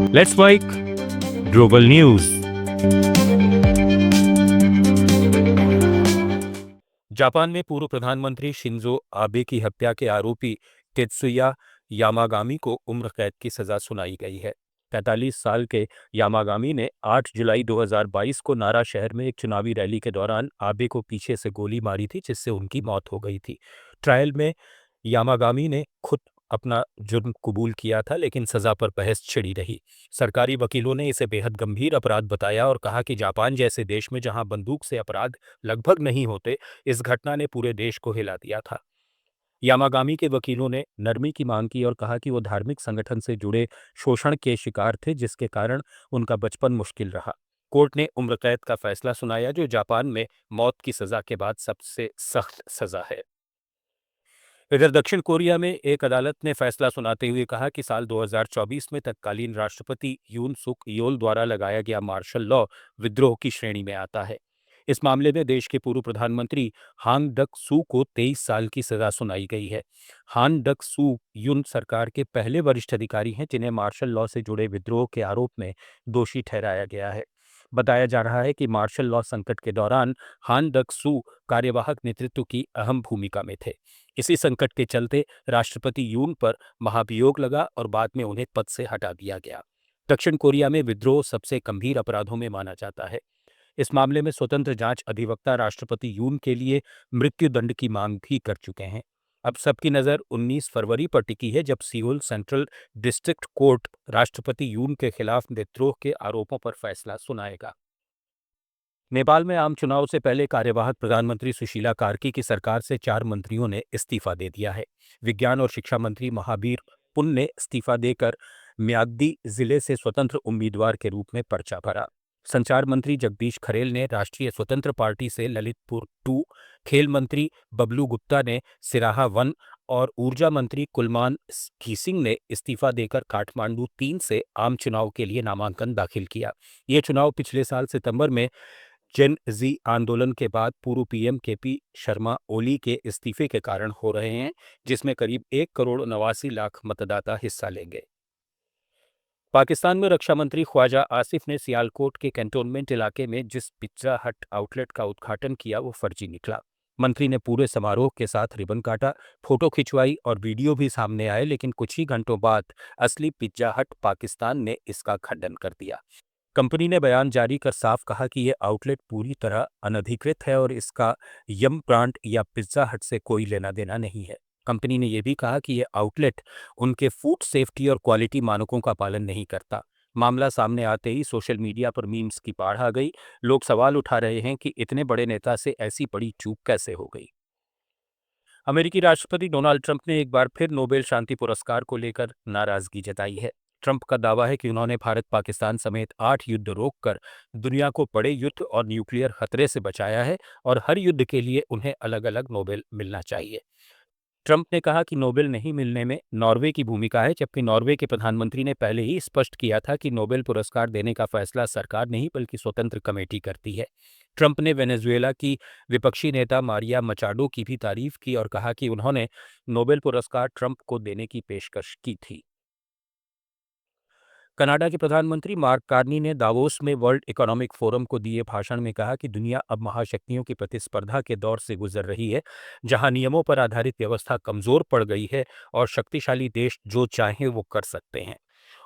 Let's bike global news. Japan में पूर्व प्रधानमंत्री शिंजो आबे की हत्या के आरोपी तेत्सुया यामागामी को उम्र कैद की सजा सुनाई गई है। 45 साल के यामागामी ने 8 जुलाई 2022 को नारा शहर में एक चुनावी रैली के दौरान आबे को पीछे से गोली मारी थी, जिससे उनकी मौत हो गई थी। ट्रायल में यामागामी ने खुद अपना जुर्म कबूल किया था, लेकिन सजा पर बहस छिड़ी रही। सरकारी वकीलों ने इसे बेहद गंभीर अपराध बताया और कहा कि जापान जैसे देश में जहां बंदूक से अपराध लगभग नहीं होते, इस घटना ने पूरे देश को हिला दिया था। यामागामी के वकीलों ने नरमी की मांग की और कहा कि वो धार्मिक संगठन से जुड़े शोषण के शिकार थे, जिसके कारण उनका बचपन मुश्किल रहा। कोर्ट ने उम्र कैद का फैसला सुनाया, जो जापान में मौत की सजा के बाद सबसे सख्त सजा है। इधर दक्षिण कोरिया में एक अदालत ने फैसला सुनाते हुए कहा कि साल 2024 में तत्कालीन राष्ट्रपति यून सुक योल द्वारा लगाया गया मार्शल लॉ विद्रोह की श्रेणी में आता है। इस मामले में देश के पूर्व प्रधानमंत्री हांग डक सू को 23 साल की सजा सुनाई गई है। हांग डक सू यून सरकार के पहले वरिष्ठ अधिकारी हैं, जिन्हें मार्शल लॉ से जुड़े विद्रोह के आरोप में दोषी ठहराया गया है। बताया जा रहा है कि मार्शल लॉ संकट के दौरान हान डक सू कार्यवाहक नेतृत्व की अहम भूमिका में थे। इसी संकट के चलते राष्ट्रपति यून पर महाभियोग लगा और बाद में उन्हें पद से हटा दिया गया। दक्षिण कोरिया में विद्रोह सबसे गंभीर अपराधों में माना जाता है। इस मामले में स्वतंत्र जांच अधिवक्ता राष्ट्रपति यून के लिए मृत्युदंड की मांग भी कर चुके हैं। अब सबकी नज़र 19 फरवरी पर टिकी है, जब सियोल सेंट्रल डिस्ट्रिक्ट कोर्ट राष्ट्रपति यून के खिलाफ विद्रोह के आरोपों पर फैसला सुनाएगा। नेपाल में आम चुनाव से पहले कार्यवाहक प्रधानमंत्री सुशीला कार्की की सरकार से 4 मंत्रियों ने इस्तीफा दे दिया है। विज्ञान और शिक्षा मंत्री महावीर पुन ने इस्तीफा देकर म्याग्दी जिले से स्वतंत्र उम्मीदवार के रूप में पर्चा भरा। संचार मंत्री जगदीश खरेल ने राष्ट्रीय स्वतंत्र पार्टी से ललितपुर 2, खेल मंत्री बबलू गुप्ता ने सिराहा 1 और ऊर्जा मंत्री कुलमान खीसिंग ने इस्तीफा देकर काठमांडू 3 से आम चुनाव के लिए नामांकन दाखिल किया। ये चुनाव पिछले साल सितंबर में जेन जी आंदोलन के बाद पूर्व पीएम केपी शर्मा ओली के इस्तीफे के कारण हो रहे हैं, जिसमें करीब 1,89,00,000 मतदाता हिस्सा लेंगे। पाकिस्तान में रक्षा मंत्री ख्वाजा आसिफ ने सियालकोट के कैंटोनमेंट इलाके में जिस पिज्जा हट आउटलेट का उद्घाटन किया, वो फर्जी निकला। मंत्री ने पूरे समारोह के साथ रिबन काटा, फोटो खिंचवाई और वीडियो भी सामने आए, लेकिन कुछ ही घंटों बाद असली पिज्जा हट पाकिस्तान ने इसका खंडन कर दिया। कंपनी ने बयान जारी कर साफ कहा कि यह आउटलेट पूरी तरह अनधिकृत है और इसका यम ब्रांड या पिज्जा हट से कोई लेना देना नहीं है। कंपनी ने यह भी कहा कि यह आउटलेट उनके फूड सेफ्टी और क्वालिटी मानकों का पालन नहीं करता। मामला सामने आते ही सोशल मीडिया पर मीम्स की बाढ़ आ गई। लोग सवाल उठा रहे हैं कि इतने बड़े नेता से ऐसी बड़ी चूक कैसे हो गई। अमेरिकी राष्ट्रपति डोनाल्ड ट्रंप ने एक बार फिर नोबेल शांति पुरस्कार को लेकर नाराजगी जताई है। ट्रंप का दावा है कि उन्होंने भारत पाकिस्तान समेत 8 युद्ध रोककर दुनिया को बड़े युद्ध और न्यूक्लियर खतरे से बचाया है और हर युद्ध के लिए उन्हें अलग अलग नोबेल मिलना चाहिए। ट्रंप ने कहा कि नोबेल नहीं मिलने में नॉर्वे की भूमिका है, जबकि नॉर्वे के प्रधानमंत्री ने पहले ही स्पष्ट किया था कि नोबेल पुरस्कार देने का फैसला सरकार नहीं बल्कि स्वतंत्र कमेटी करती है। ट्रंप ने वेनेजुएला की विपक्षी नेता मारिया मचाडो की भी तारीफ की और कहा कि उन्होंने नोबेल पुरस्कार ट्रंप को देने की पेशकश की थी। कनाडा के प्रधानमंत्री मार्क कार्नी ने दावोस में वर्ल्ड इकोनॉमिक फोरम को दिए भाषण में कहा कि दुनिया अब महाशक्तियों की प्रतिस्पर्धा के दौर से गुजर रही है, जहां नियमों पर आधारित व्यवस्था कमजोर पड़ गई है और शक्तिशाली देश जो चाहें वो कर सकते हैं।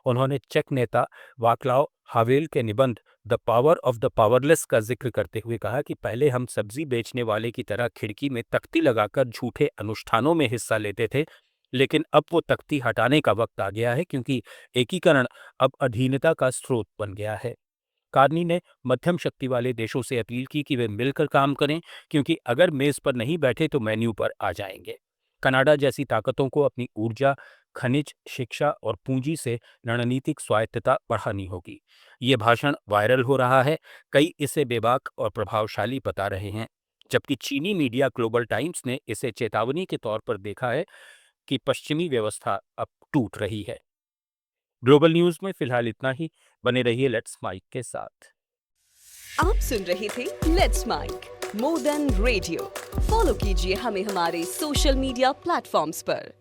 उन्होंने चेक नेता वाक्लाव हावेल के निबंध the power of the powerless का जिक्र करते हुए कहा कि पहले हम सब्जी बेचने वाले की तरह खिड़की में तख्ती लगाकर झूठे अनुष्ठानों में हिस्सा लेते थे, लेकिन अब वो तख्ती हटाने का वक्त आ गया है, क्योंकि एकीकरण अब अधीनता का स्रोत बन गया है। कार्नी ने मध्यम शक्ति वाले देशों से अपील की कि वे मिलकर काम करें, क्योंकि अगर मेज पर नहीं बैठे तो मेन्यू पर आ जाएंगे। कनाडा जैसी ताकतों को अपनी ऊर्जा, खनिज, शिक्षा और पूंजी से रणनीतिक स्वायत्तता बढ़ानी होगी। ये भाषण वायरल हो रहा है, कई इसे बेबाक और प्रभावशाली बता रहे हैं, जबकि चीनी मीडिया ग्लोबल टाइम्स ने इसे चेतावनी के तौर पर देखा है कि पश्चिमी व्यवस्था अब टूट रही है। ग्लोबल न्यूज में फिलहाल इतना ही। बने रहिए लेट्स माइक के साथ। आप सुन रहे थे let's make more than radio. Follow कीजिए हमें हमारे सोशल मीडिया प्लेटफॉर्म्स पर।